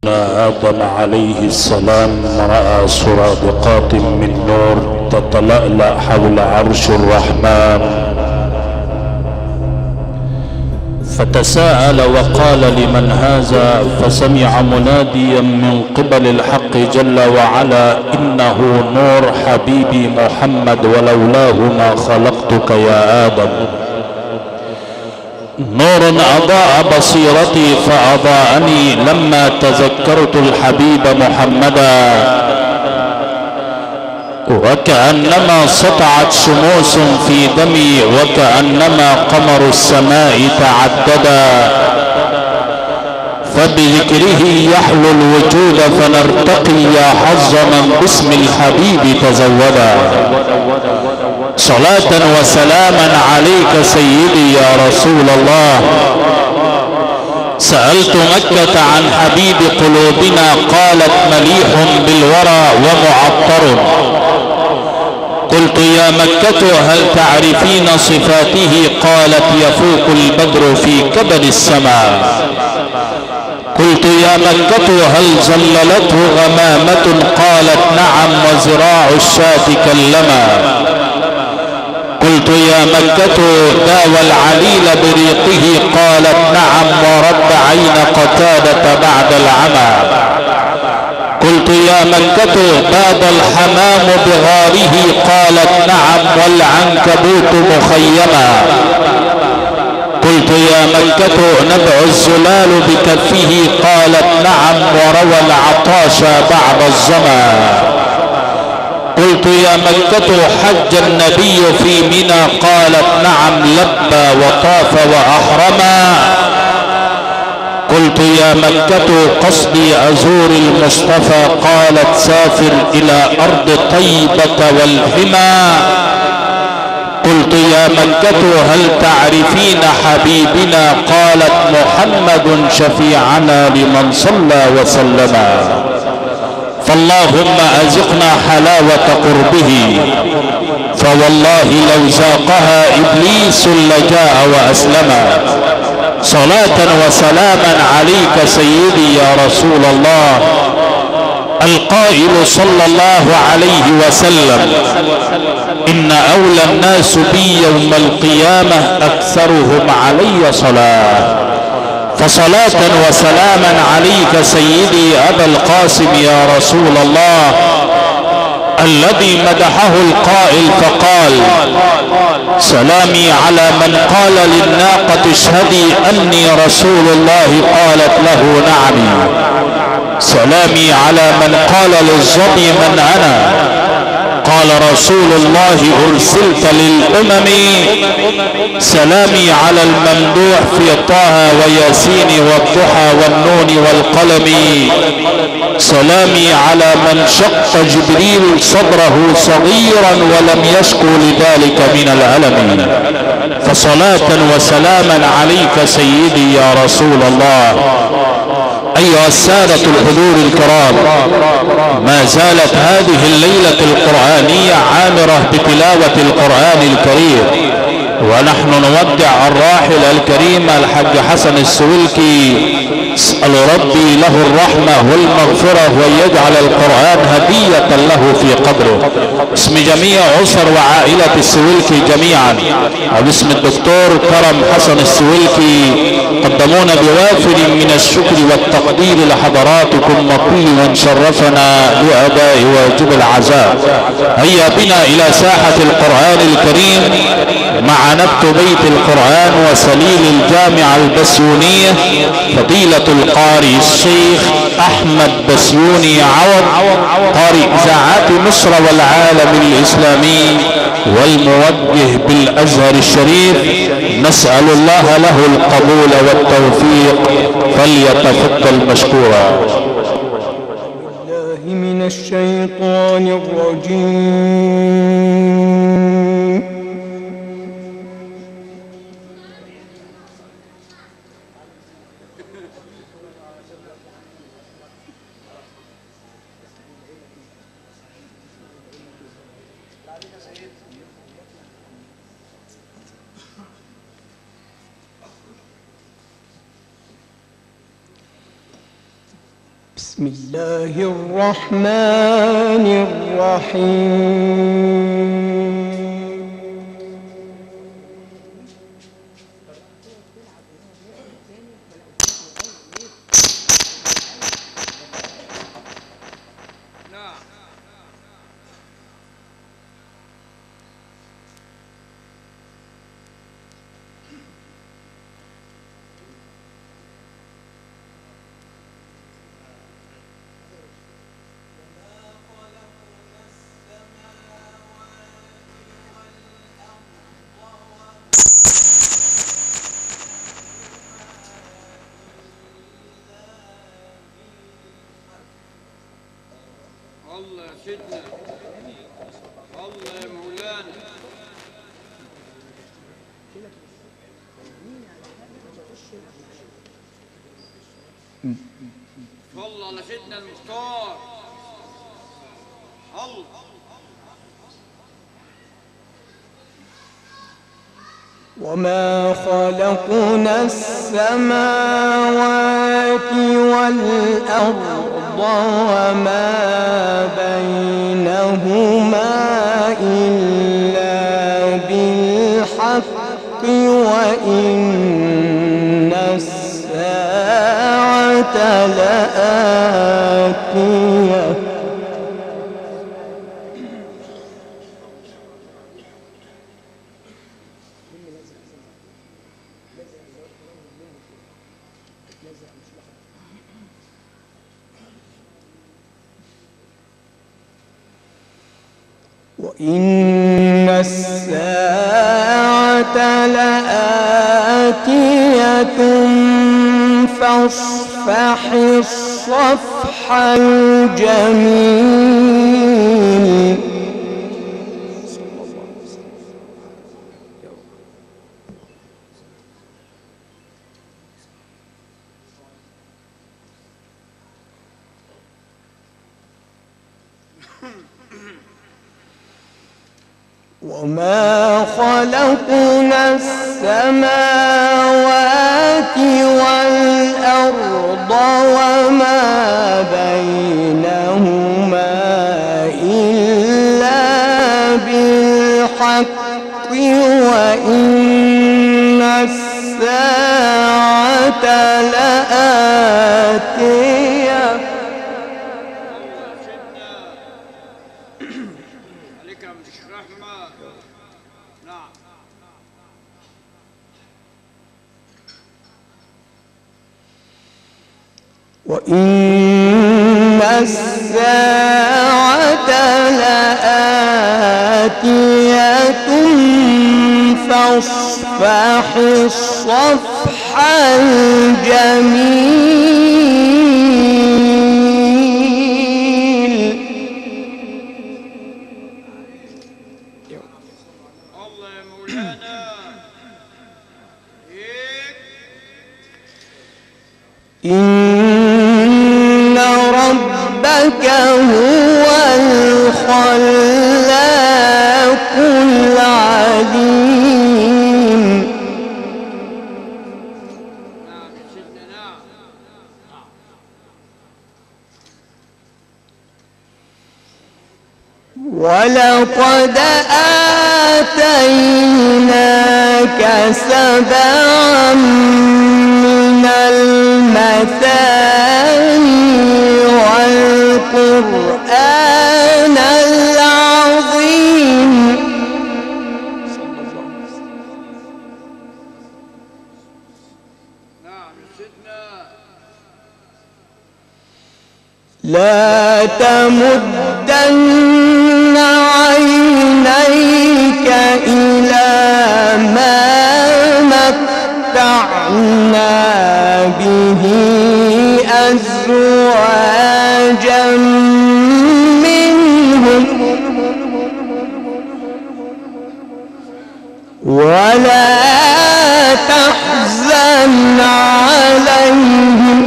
آدم عليه السلام رأى سرادقات من نور تتلألأ حول عرش الرحمن، فتساءل وقال لمن هذا؟ فسمع مناديا من قبل الحق جل وعلا: إنه نور حبيبي محمد ولولاه ما خلقتك يا آدم. نور أضاء بصيرتي فأضاءني لما تذكرت الحبيب محمدا، وكأنما سطعت شموس في دمي، وكأنما قمر السماء تعددا. فبذكره يحلو الوجود فنرتقي يا حظ من باسم الحبيب تزودا. صلاة وسلاما عليك سيدي يا رسول الله. سألت مكة عن حبيب قلوبنا قالت مليح بالورى ومعطر. قلت يا مكة هل تعرفين صفاته؟ قالت يفوق البدر في كبد السماء. قلت يا مكة هل ظللته غمامة؟ قالت نعم وزراع الشاة كاللمى. قلت يا مكة داوى العليل بريقه؟ قالت نعم ورد عين قتادة بعد العمى. قلت يا مكة باد الحمام بغاره؟ قالت نعم والعنكبوت مخيما. قلت يا مكة نبع الزلال بكفه؟ قالت نعم وروى العطاش بعد الظما. قلت يا مكة حج النبي في منى؟ قالت نعم لبى وطاف وأحرما. قلت يا مكة قصدي أزور المصطفى؟ قالت سافر إلى أرض طيبة والحمى. قلت يا مكة هل تعرفين حبيبنا؟ قالت محمد شفيعنا لمن صلى وسلم. فاللهم أذقنا حلاوة قربه، فوالله لو ذاقها إبليس لجاء وأسلم. صلاة وسلاما عليك سيدي يا رسول الله. القائل صلى الله عليه وسلم: إن أولى الناس بي يوم القيامة أكثرهم علي صلاة. فصلاة وسلاما عليك سيدي أبا القاسم يا رسول الله، الذي مدحه القائل فقال: سلامي على من قال للناقة اشهدي أني رسول الله قالت له نعم. سلامي على من قال للظبي من أنا؟ قال رسول الله أرسلت للأمم. سلامي على الممدوح في طه وياسين والضحى والنون والقلم. سلامي على من شق جبريل صدره صغيرا ولم يشكو لذلك من الألم. فصلاة وسلاما عليك سيدي يا رسول الله. أيها السادة الحضور الكرام، ما زالت هذه الليلة القرآنية عامرة بتلاوة القرآن الكريم، ونحن نودع الراحل الكريم الحاج حسن السويلكي. اسأل ربي له الرحمة والمغفرة ويجعل القرآن هدية له في قبره. باسم جميع أسر وعائلة السويلكي جميعا، وباسم الدكتور كرم حسن السويلكي، قدمونا بوافر من الشكر والتقدير لحضراتكم وكل من شرفنا لأداء واجب العزاء. هيا بنا إلى ساحة القرآن الكريم مع نبت بيت القرآن وسليل الجامعة البسيونية فضيلة القارئ الشيخ أحمد بسيوني عوض، قارئ إذاعات مصر والعالم الإسلامي والموجه بالأزهر الشريف. نسأل الله له القبول والتوفيق، فليتفضل مشكورا. بالله من الشيطان الرجيم. بسم الله الرحمن الرحيم. الله يا سيدنا، الله يا مولانا. صلى على سيدنا المختار. الله وما خلقنا السماوات والأرض وما بينهما إلا بالحق وإن الساعة لآتية. وإن الساعة لآتية فاصفح الصفح الجميل. وما خلقنا السماوات والأرض وما بينهما إلا بالحق وإن الساعة لآتية. وإن الساعة لآتية فاصفح الصفح الجميل. الله يا مولانا. إن ربك هو الخلاق العليم. نعم يا سيدنا، نعم. ولقد آتيناك سبعا من المثاني والقرآن العظيم. نعم يا سيدنا. لا تمدن عينيك إلى ما متعنا به أزواجا منهم ولا تحزن عليهم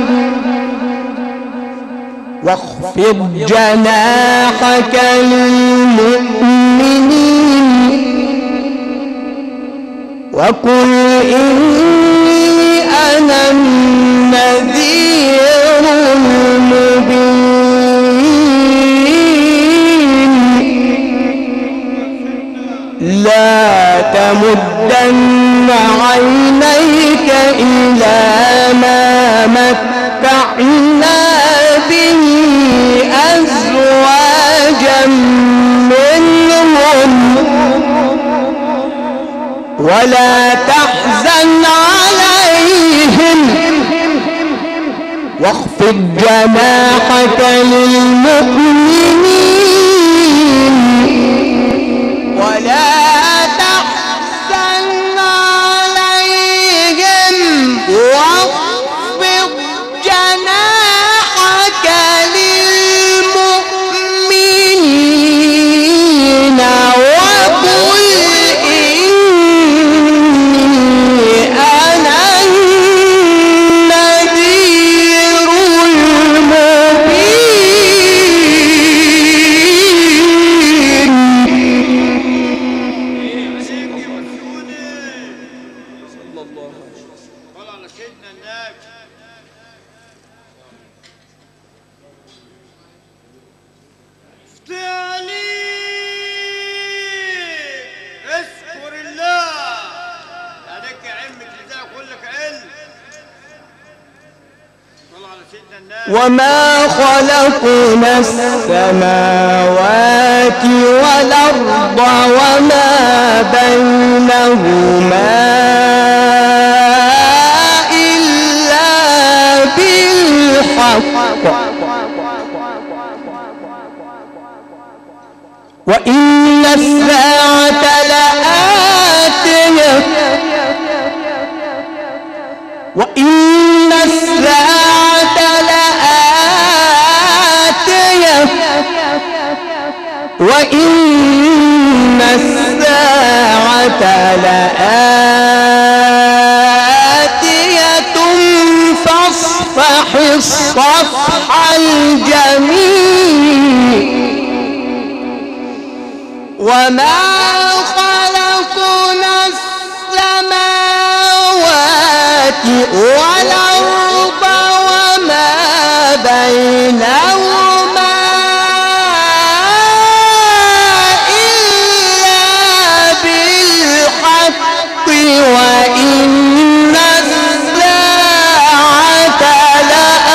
واخفض جناحك للمؤمنين وقل إني أنا النذير المبين. تمدن عينيك إلى ما متعنا به أزواجا منهم ولا تحزن عليهم واخفض جناحك للمؤمنين ولا تحزن عليهم واخفض جناحك للمؤمنين وقل إني أنا النذير المبين. صلى على سيدنا النبي. افتي عليك اذكر الله عليك يا عمك لذلك كلك علم. صلى على سيدنا النبي. وما خلقنا السماوات والأرض وما بينهما إلا بالحق وإن الساعة لآتية وإن الساعة لآتية وإن الساعة لآتية فاصفح الصفح الجميل وما خلقنا السماوات والأرض وما بينهما إلا بالحق وإن الساعة لآتية.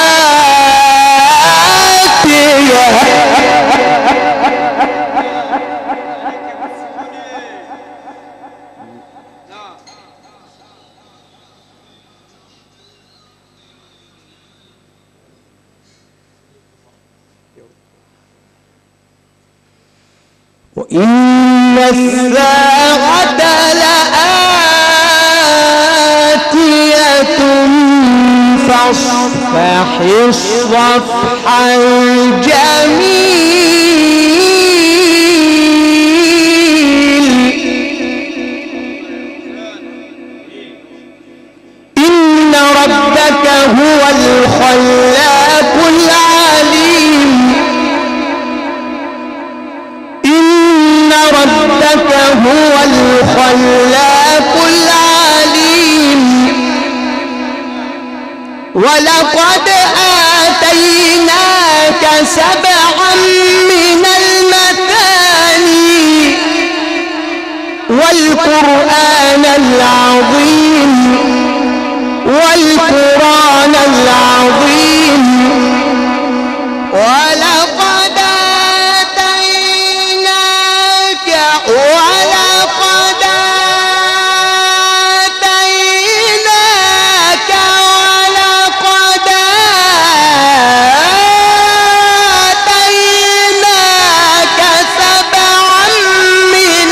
وإن الساعة لآتية فاصفح الصفح الجميل إن ربك هو الخلاق العليم إن ربك هو الخلاق العليم ولقد آتيناك سبعا من المثاني والقرآن العظيم والقرآن العظيم ولقد آتيناك ولقد آتيناك ولقد آتيناك سبعا من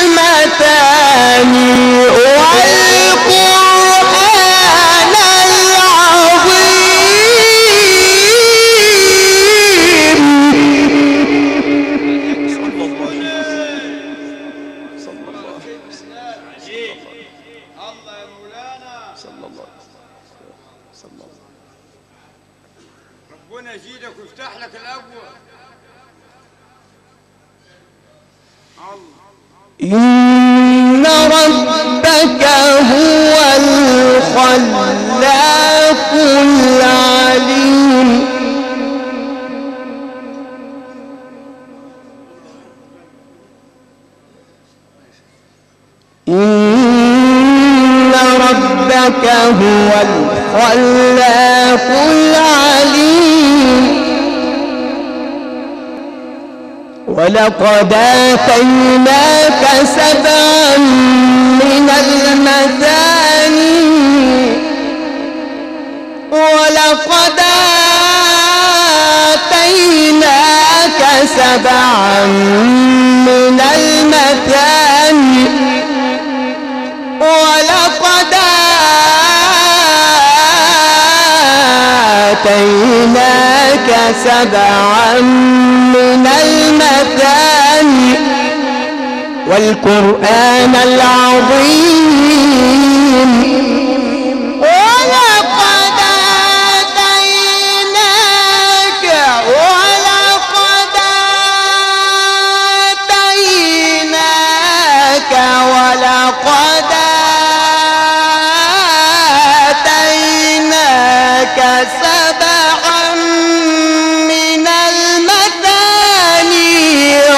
المثاني والقرآن العظيم. الله يا مولانا. ربنا يزيدك ويفتح لك الابواب. إن ربك هو الخلاق العليم هو الخلاق العليم ولقد آتيناك 7 من المثاني ولقد آتيناك 7 من المثاني ولقد آتيناك 7 من المثاني والقرآن العظيم ولقد آتيناك ولقد آتيناك ولقد آتيناك 7 من المثاني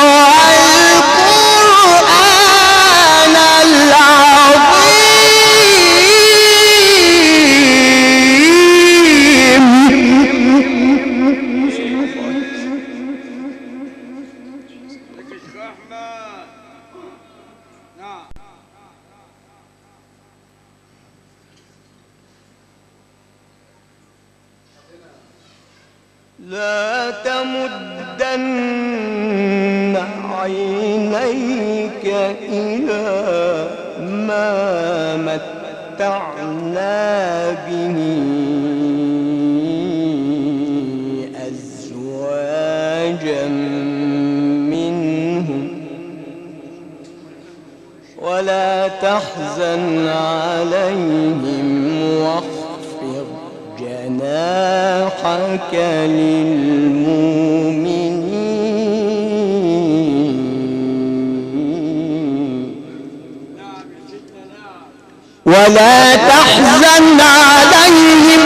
والقرآن لا تمدن عينيك إلى ما متعنا به أزواجا منهم ولا تحزن عليهم واخفض جناحك للمؤمنين ولا تحزن عليهم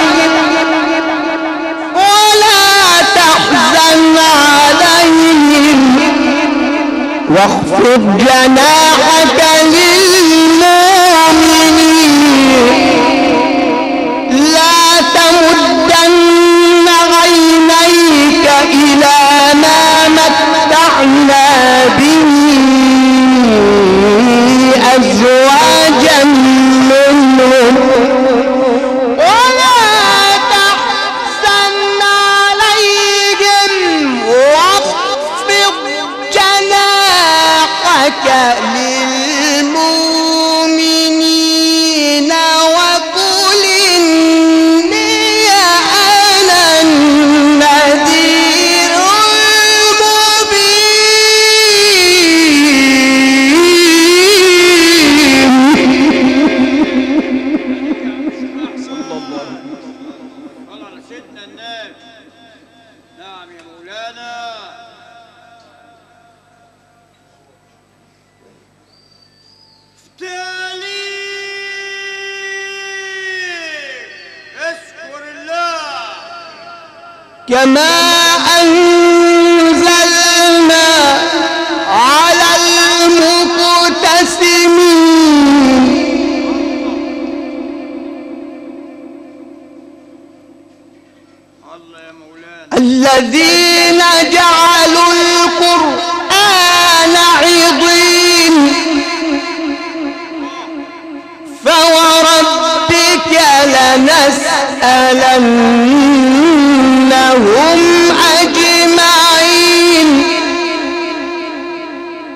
ولا تحزن عليهم واخفض جناحك للمؤمنين لا تمدن عينيك إلى ما متعنا به أزواجا منهم ولا تحزن عليهم واخفض جناحك للمؤمنين وقل إني أنا النذير المبين صلى على سيدنا النبي. نعم يا مولانا. اذكر الله كما أنزلنا على المقتسمين الله يا مولانا. الذين جعلوا القرآن عضين فوربك لنسألنهم أجمعين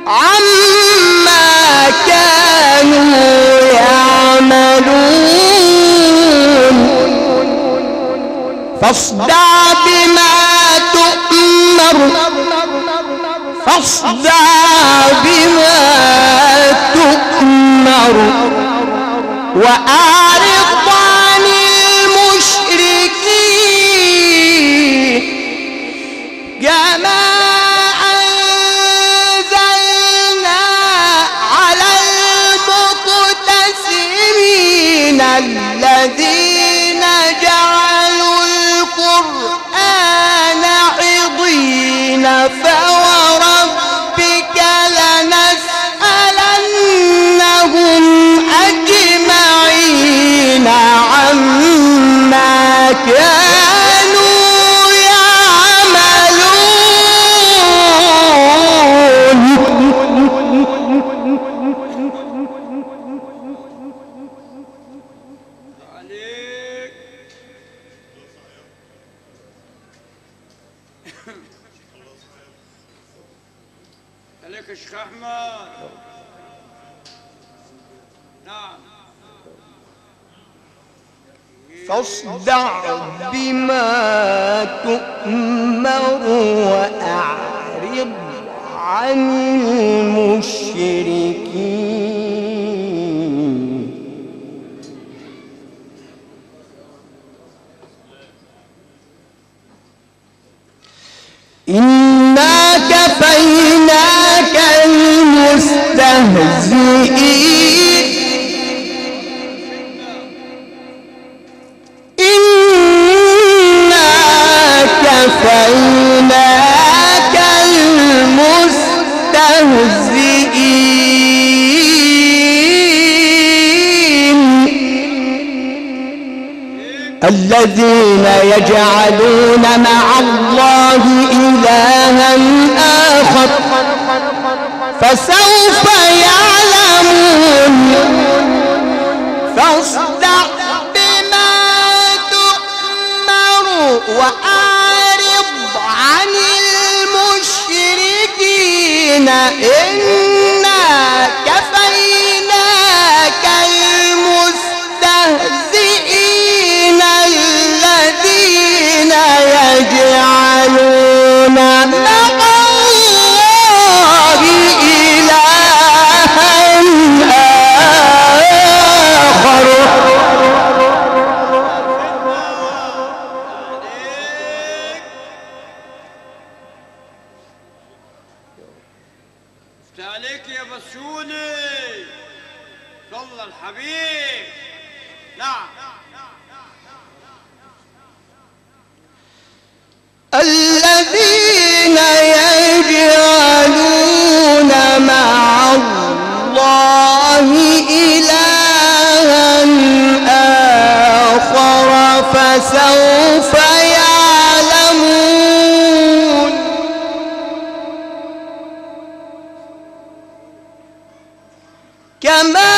عما كانوا يعملون فاصدع بما تؤمر فاصدع بما تؤمر وأعرض عن المشركين كما أنزلنا على المقتسمين الذين جعلوا القرآن عضين فوربك لنسألنهم أجمعين كانوا عليك. عليك يا شيخ احمد. نعم. فاصدع بما تؤمر وأعرض عن المشركين إنا كفيناك المستهزئين إنا كفيناك المستهزئين الذين يجعلون مع الله إلها آخر فسوف يعلمون فاصدع بما تؤمر وأعرض عن المشركين إنا كفيناك المستهزئين الذين يجعلون مع الله إلها آخر عليك يا بسيوني. صلى الحبيب. نعم. الذين يجعلون مع الله إلها آخر فسوف يعلمون كما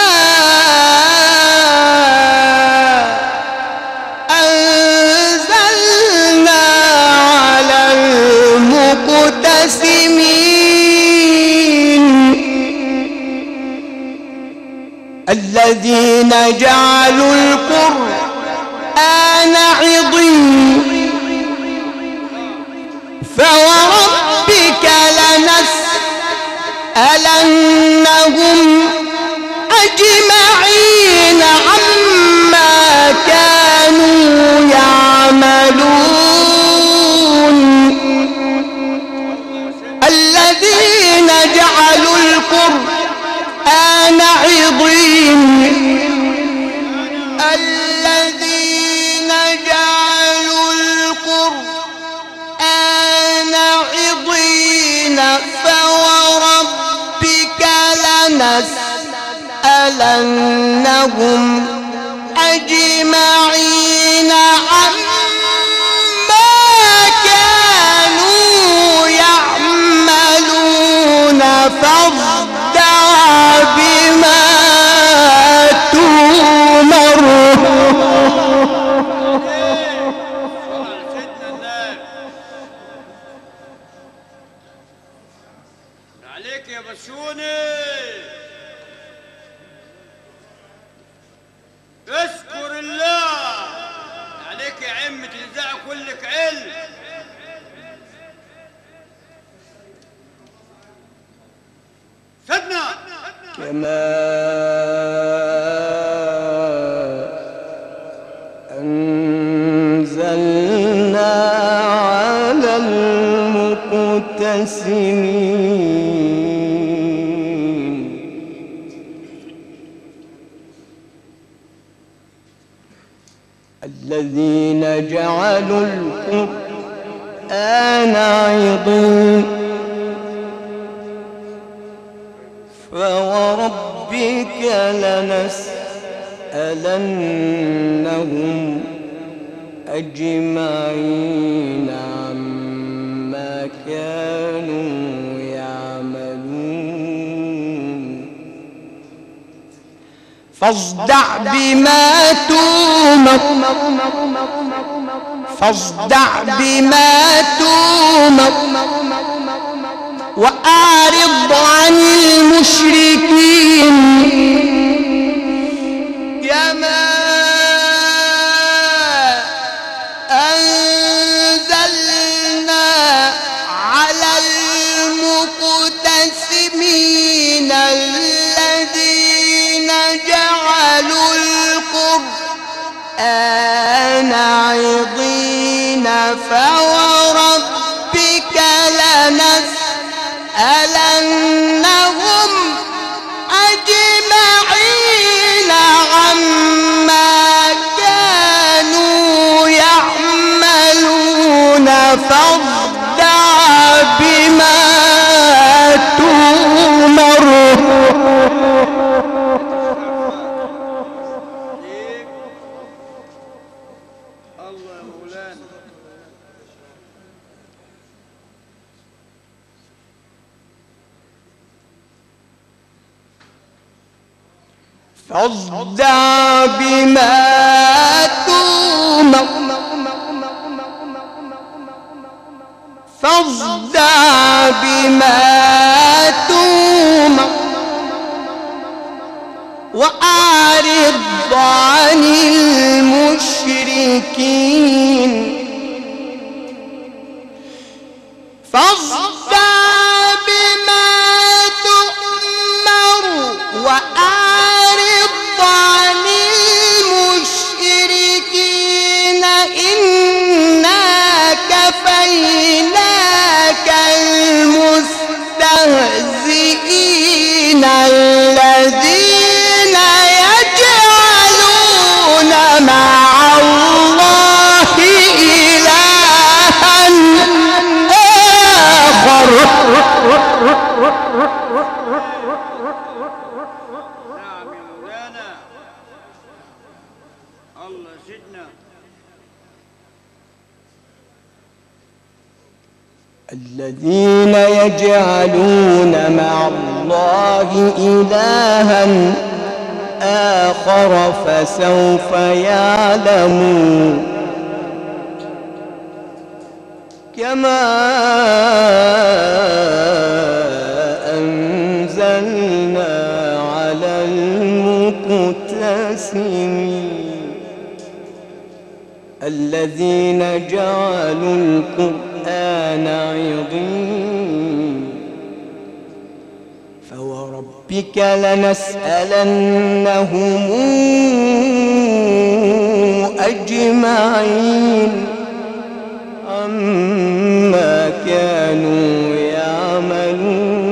أنزلنا على المقتسمين الذين جعلوا القرآن عضين فوربك لنسألنهم أجمعين عما كانوا يعملون الذين جعلوا القرآن عضين الذين جعلوا القرآن عضين فوربك لنسألنهم أجمعين عما كانوا يعملون فاصدع بما تؤمر عليك يا بسيوني. اذكر الله. عليك يا عمة الإذاعة كلك علم. سدنا. كما أنزلنا على المقتسمين الذين جعلوا القرآن عضين فوربك لنسألنهم أجمعين عما كانوا يعملون فاصدع بما تؤمر وأعرض عن المشركين كما أنزلنا على المقتسمين الذين جعلوا القرآن عضين فوربك لنسألنهم أجمعين عما كانوا يعملون فاصدع بما تؤمر الله يا مولانا. فاصدع بما تؤمر وأعرض عن المشركين فاصدع بما تؤمر وأعرض عن المشركين إنا كفيناك المستهزئين الذين يجعلون مع الله إلها آخر نعم يا مولانا. الله سيدنا. الذين يجعلون مع الله إلها آخر فسوف يعلمون كما أنزلنا على المقتسمين الذين جعلوا القرآن عضين فوربك لنسألنهم أجمعين عما كانوا يعملون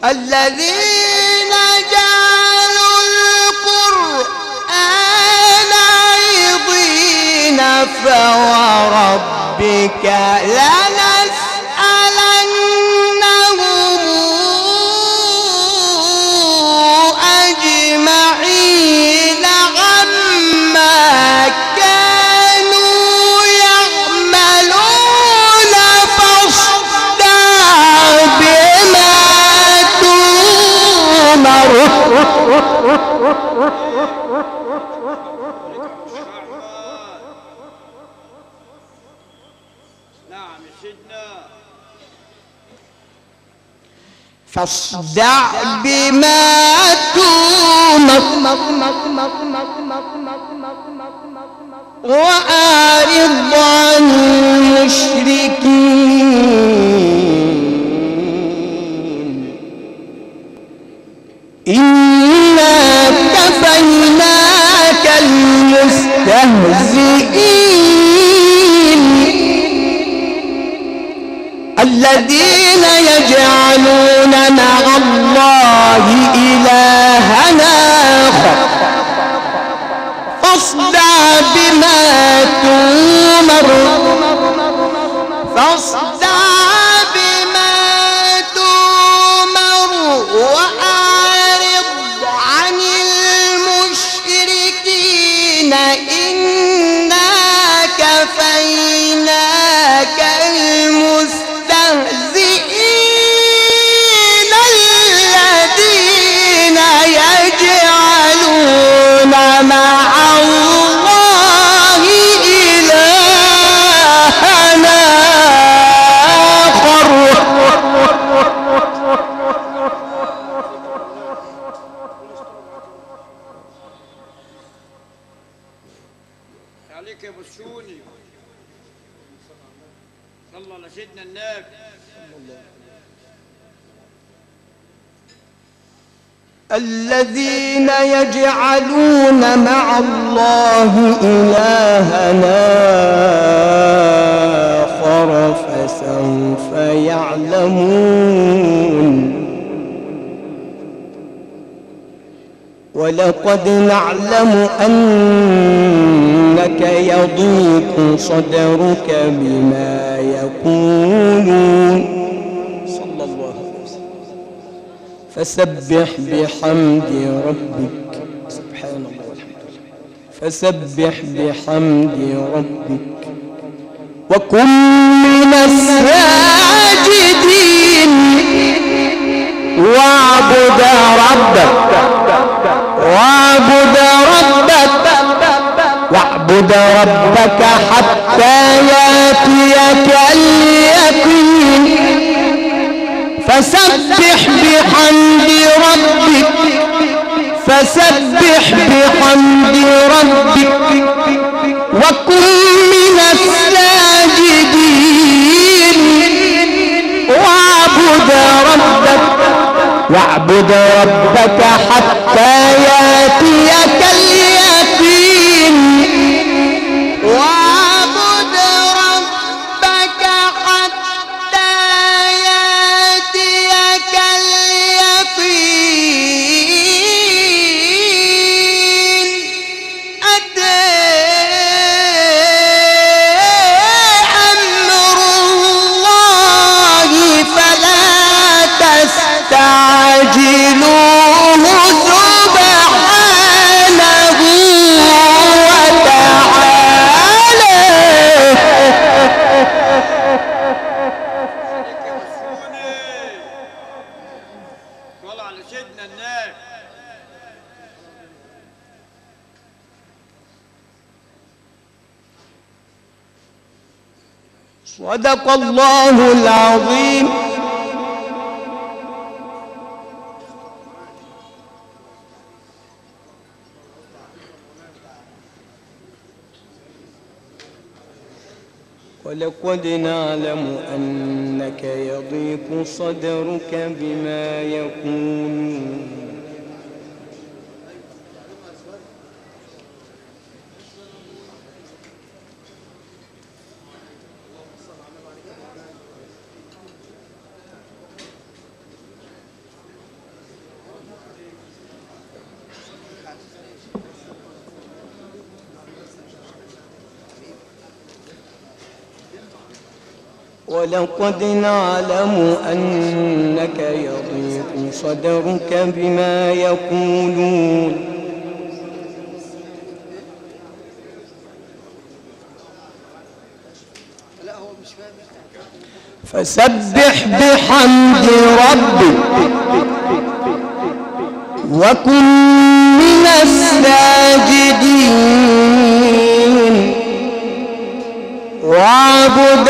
الذين جعلوا القرآن عضين فوربك لنسألنهم أجمعين عما كانوا يعملون فاصدع بما تؤمر نعم يا سيدنا. فاصدع بما تؤمر وأعرض عن المشركين إنا كفيناك المستهزئين الذين يجعلون مع الله إلها آخر فاصدع بما تؤمر وأعرض عن المشركين إن صلى على سيدنا النبي. الذين يجعلون مع الله إلهنا آخر فسوف يعلمون. ولقد نعلم أنك يضيق صدرك بما يقولون. صلى الله عليه وسلم. فسبح بحمد ربك. سبحان الله والحمد لله. فسبح بحمد ربك وكن من الساجدين واعبد ربك حتى ياتيك اليقين. فسبح بحمد ربك وكن من الساجدين واعبد ربك حتى ياتيك اليقين. واعبد ربك حتى ياتيك اليقين. أتى أمر الله فلا تستعجلوه سبحانه وتعالى. صلى على سيدنا النبي. صدق الله العظيم. ولقد نعلم أنك يضيق صدرك بما يقولون. ولقد نعلم أنك يضيق صدرك بما يقولون. فسبح بحمد ربك وكن من الساجدين. واعبد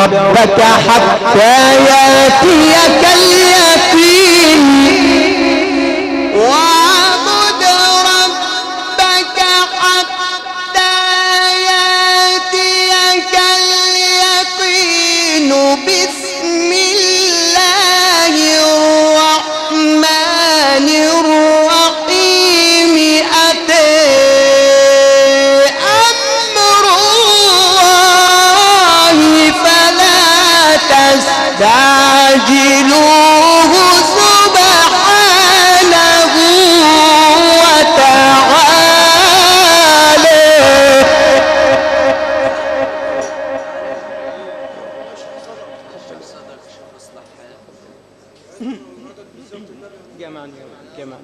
ربك حتى ياتيك اليقين. واعبد ربك حتى ياتيك اليقين. بسم الله الرحمن الرحيم. أتى أمر الله فلا تستعجلوه سبحانه وتعالى. جمعا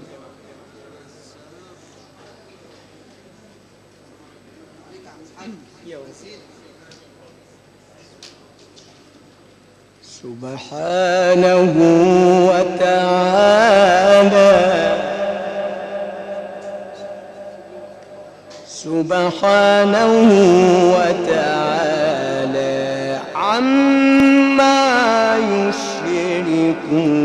سبحانه وتعالى. سبحانه وتعالى عما يشركون.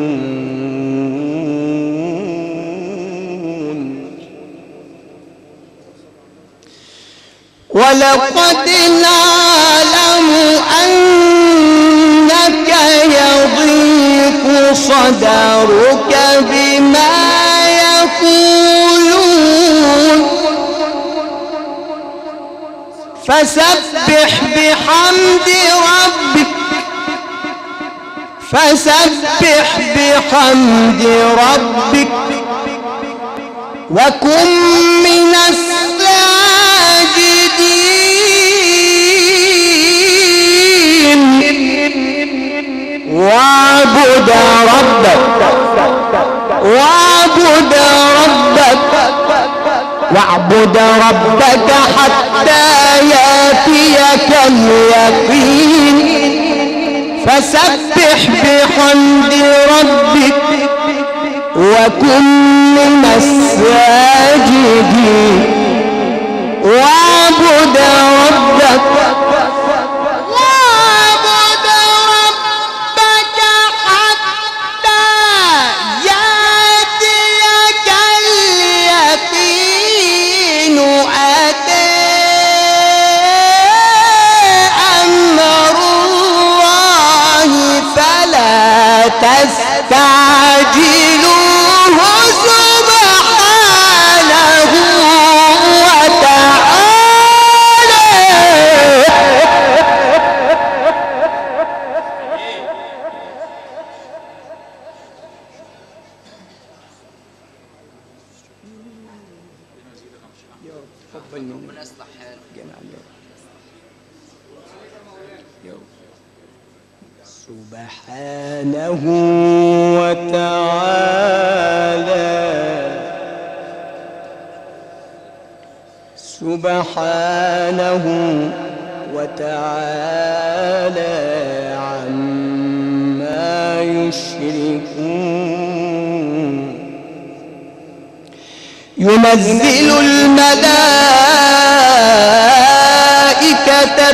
ولقد نعلم أنك يضيق صدرك بما يقولون فسبح بحمد ربك وكن من الساجدين واعبد ربك حتى يأتيك اليقين فسبح بحمد ربك وكن من الساجدين واعبد ربك حتى يأتيك اليقين أتى أمر الله فلا تستعجلوه سبحانه وتعالى سبحانه وتعالى عما يشركون ينزل الملائكة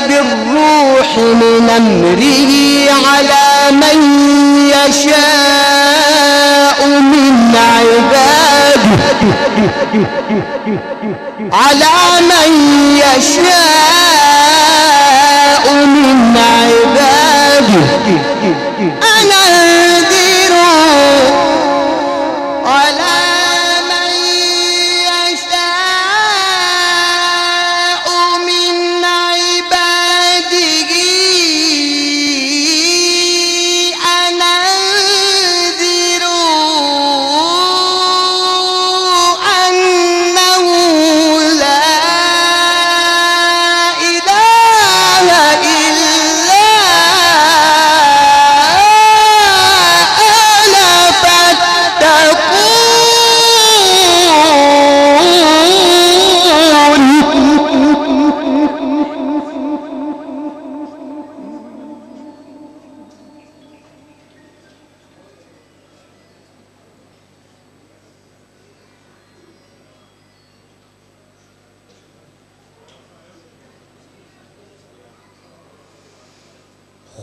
بالروح من أمره على من يشاء من عباده أنذر على من يشاء من عباده أنذر أنه لا إله إلا أنا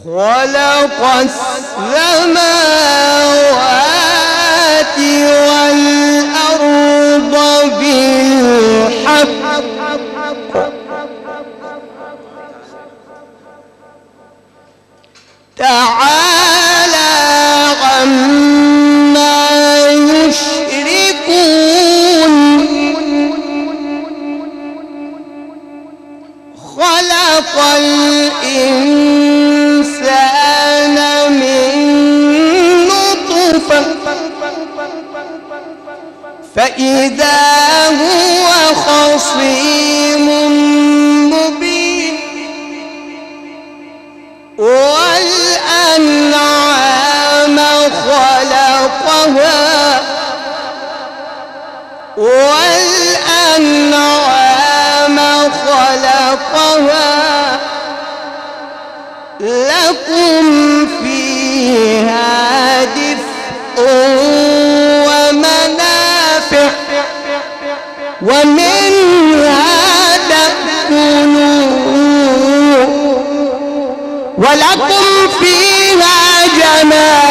خلق السماوات والأرض بالحق تعالى عما يشركون خلق الإنسان من نطفة فإذا هو خصيم مبين والأنعام خلقها لكم فيها دفء ومنافع ومنها تأكلون ولكم فيها جمال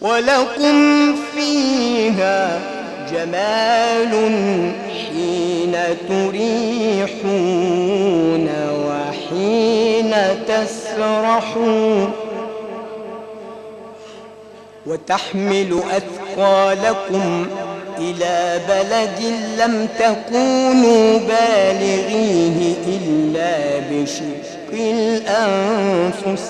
ولكم فيها جمال حين تريحون وحين تسرحون وتحمل أثقالكم إلى بلد لم تكونوا بالغيه إلا بشق الأنفس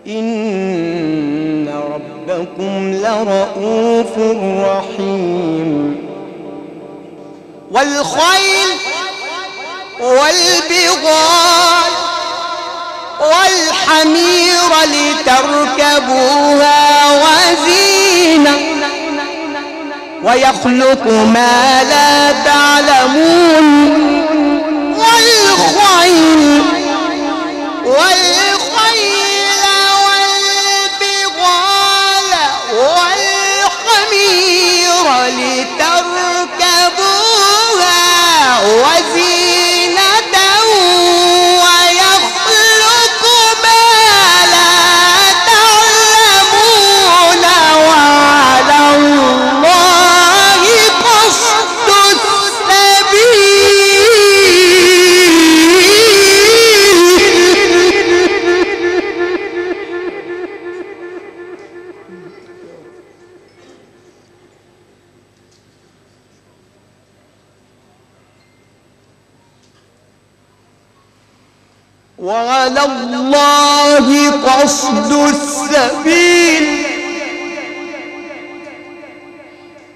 إن ربكم لرؤوف رحيم والخيل والبغال والحمير لتركبوها وزينة ويخلق ما لا تعلمون والخيل والبغال والحمير لتركبوها وزينة ويخلق ما لا تعلمون وعلى الله قصد وعلى الله قصد السبيل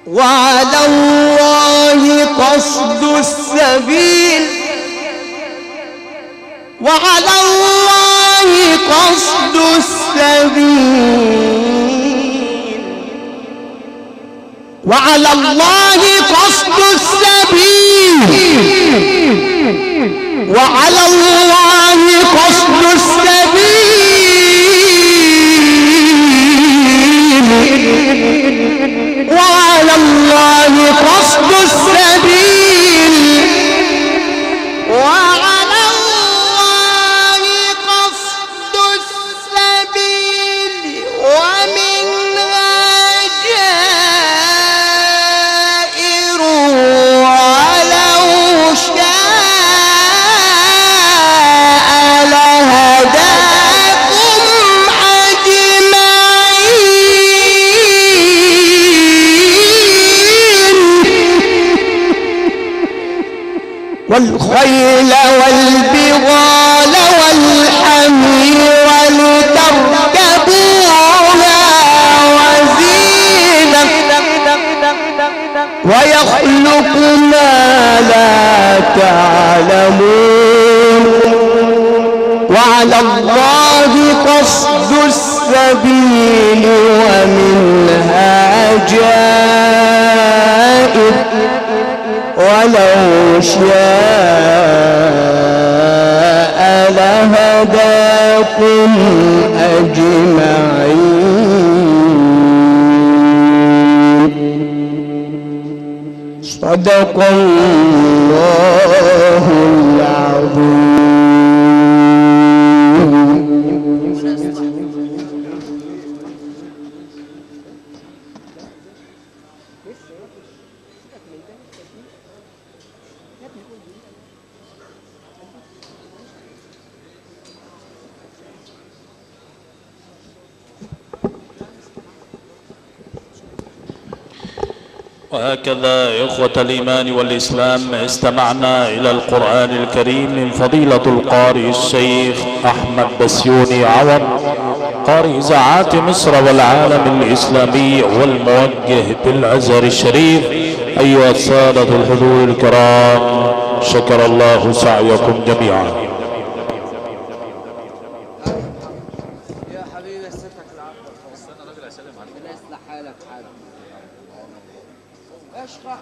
وعلى الله قصد السبيل وعلى الله قصد السبيل وعلى الله قصد السبيل وعلى الله قصد السبيل وعلى الله قصد السبيل وعلى الله قصد السبيل ومنها جائر ولو شاء لهداكم أجمعين والخيل والبغال والحمير لتركبوها وزينة ويخلق ما لا تعلمون وعلى الله قصد السبيل ومنها جائر ولو شاء لهداكم أجمعين صدق الله العظيم. وهكذا إخوة الإيمان والإسلام استمعنا إلى القرآن الكريم من فضيلة القارئ الشيخ أحمد بسيوني عوض قارئ إذاعات مصر والعالم الإسلامي والموجه بالأزهر الشريف. أيها السادة الحضور الكرام، شكر الله سعيكم جميعا. يا حبيبي ستك العفو. استنى راجل اسلم عليك. ربنا يصلح حالك حالك. اشرح.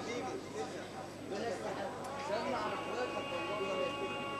ربنا يصلح حالك. سلم على اخواتك والله.